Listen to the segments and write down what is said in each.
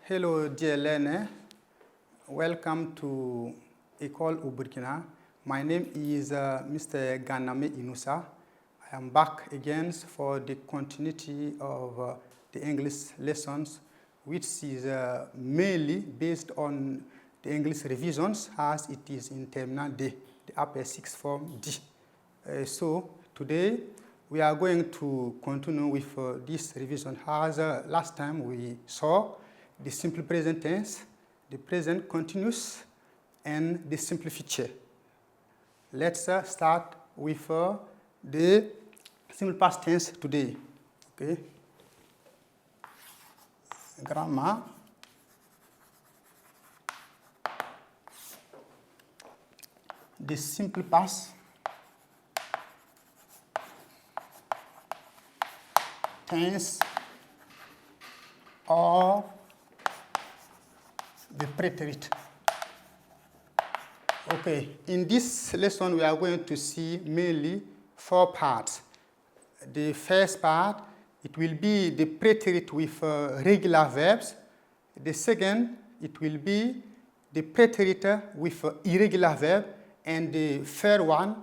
Hello, dear learner. Welcome to École au Burkina. My name is Mr. Ganame Inusa. I am back again for the continuity of the English lessons, which is mainly based on the English revisions as it is in Terminal D, the upper sixth form D. So today we are going to continue with this revision as last time we saw the simple present tense, the present continuous, and the simple future. Let's start with the simple past tense today. Okay. Grammar. The simple past tense or the preterit. Okay, in this lesson we are going to see mainly four parts. The first part, it will be the preterit with regular verbs. The second, it will be the preterit with irregular verb. And the third one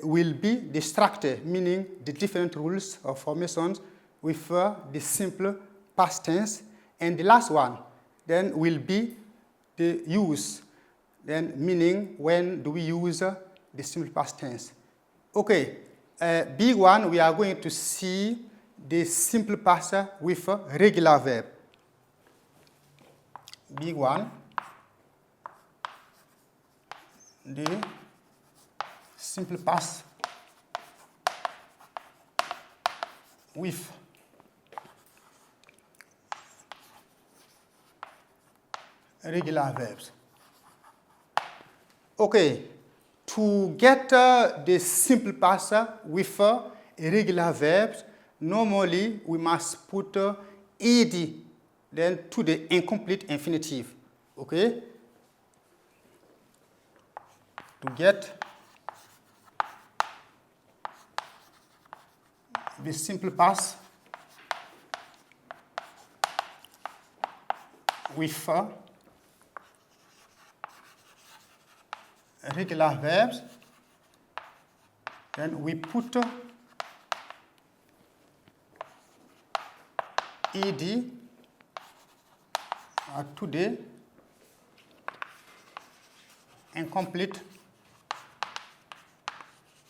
will be the structure, meaning the different rules of formations with the simple past tense. And the last one then will be the use, then meaning when do we use the simple past tense. Okay, big one, we are going to see the simple past with regular verb. Big one, the simple past with regular verbs. Okay, to get the simple past with irregular verbs, normally we must put ed then to the incomplete infinitive. Okay? To get the simple past with regular verbs, then we put ed to the incomplete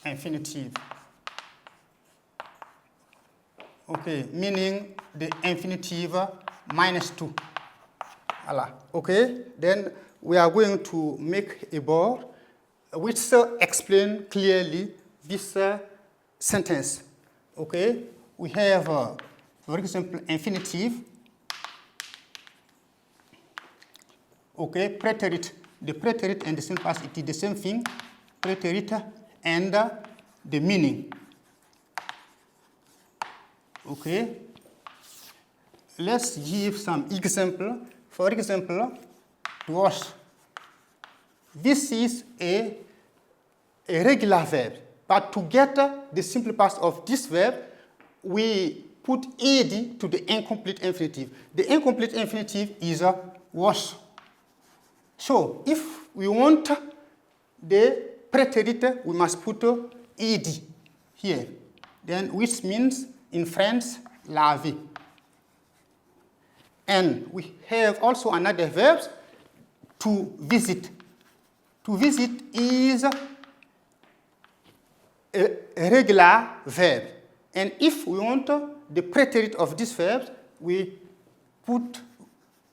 infinitive. Okay, meaning the infinitive minus 2. Voilà. Okay, then we are going to make a board which explain clearly this sentence. Okay, we have, for example, infinitive. Okay, preterit. The preterit and the simple past, it is the same thing. Preterit and the meaning. Okay, let's give some example. For example, wash. This is a regular verb, but to get the simple past of this verb, we put ed to the incomplete infinitive. The incomplete infinitive is wash. So if we want the preterit, we must put ed here, then which means in French, laver. And we have also another verb, to visit. To visit is a regular verb. And if we want the preterit of this verb, we put,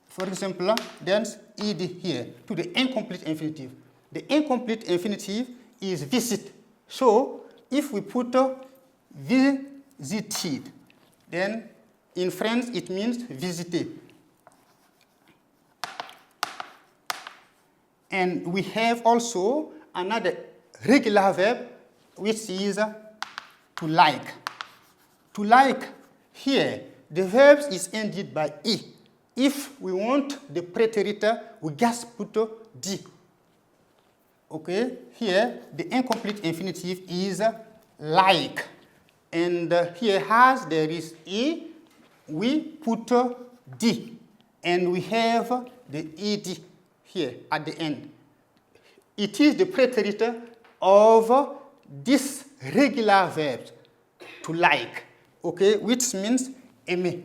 for example, then ed here to the incomplete infinitive. The incomplete infinitive is visit. So if we put visited, then in French it means visiter. And we have also another regular verb, which is to like. To like, here, the verb is ended by e. If we want the preterit, we just put d. Okay, here, the incomplete infinitive is like. And here, as there is e, we put d. and we have the ed here at the end. It is the preterit of this regular verb, to like, okay, which means aimer.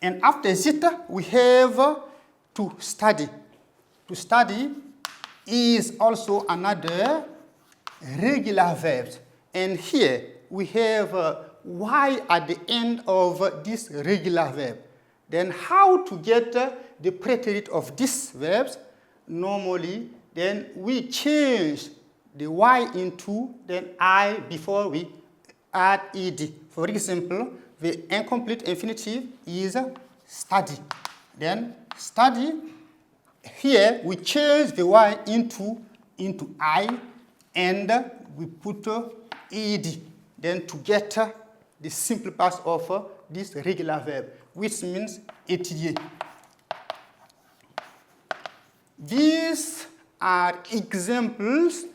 And after that, we have to study. To study is also another regular verb. And here we have y at the end of this regular verb. Then how to get the preterit of these verbs? Normally, then we change the y into then I before we add ed. For example, the incomplete infinitive is study. Then study, here we change the y into I, and we put ed, then to get the simple past of this regular verb, which means étudier. These are examples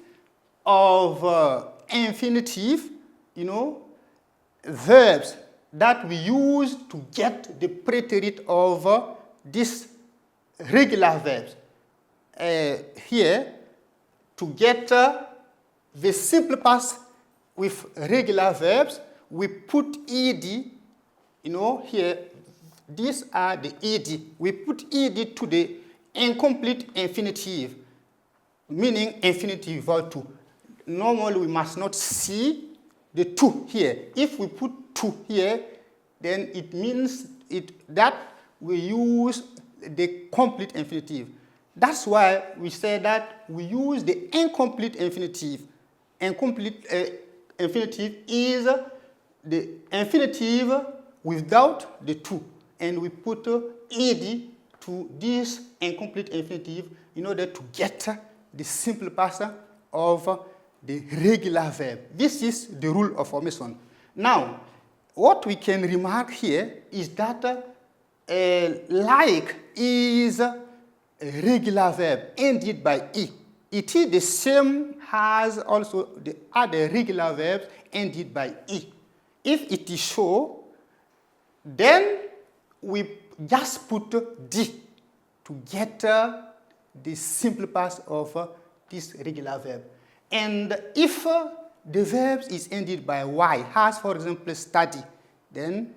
of infinitive, verbs that we use to get the preterit of this regular verbs. Here, to get the simple past with regular verbs, we put ed, here, these are the ed. We put ed to the incomplete infinitive, meaning infinitive verb to. Normally, we must not see the to here. If we put to here, then it means that we use the complete infinitive. That's why we say that we use the incomplete infinitive. Incomplete infinitive is the infinitive without the to, and we put ed to this incomplete infinitive in order to get the simple past of the regular verb. This is the rule of formation. Now, what we can remark here is that like is a regular verb ended by e. It is the same as also the other regular verbs ended by e. If it is so, then we just put d to get the simple past of this regular verb. And if the verb is ended by y, as for example study, then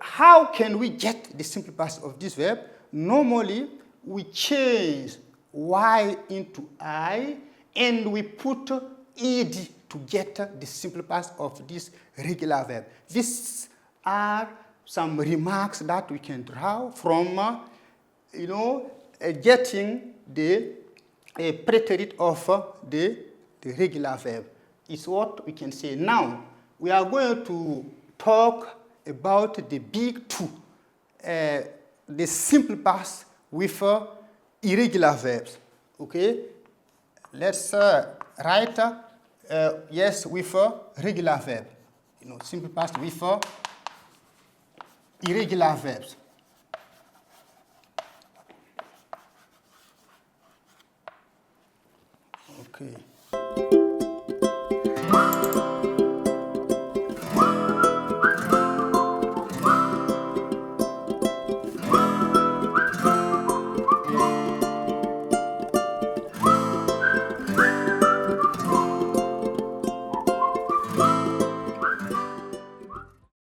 how can we get the simple past of this verb? Normally, we change y into I, and we put ed to get the simple past of this regular verb. These are some remarks that we can draw from, getting the preterit of the regular verb. It's what we can say. Now, we are going to talk about the big two, the simple past with irregular verbs. Okay? Let's write yes with regular verb. Simple past with irregular verbs. Okay.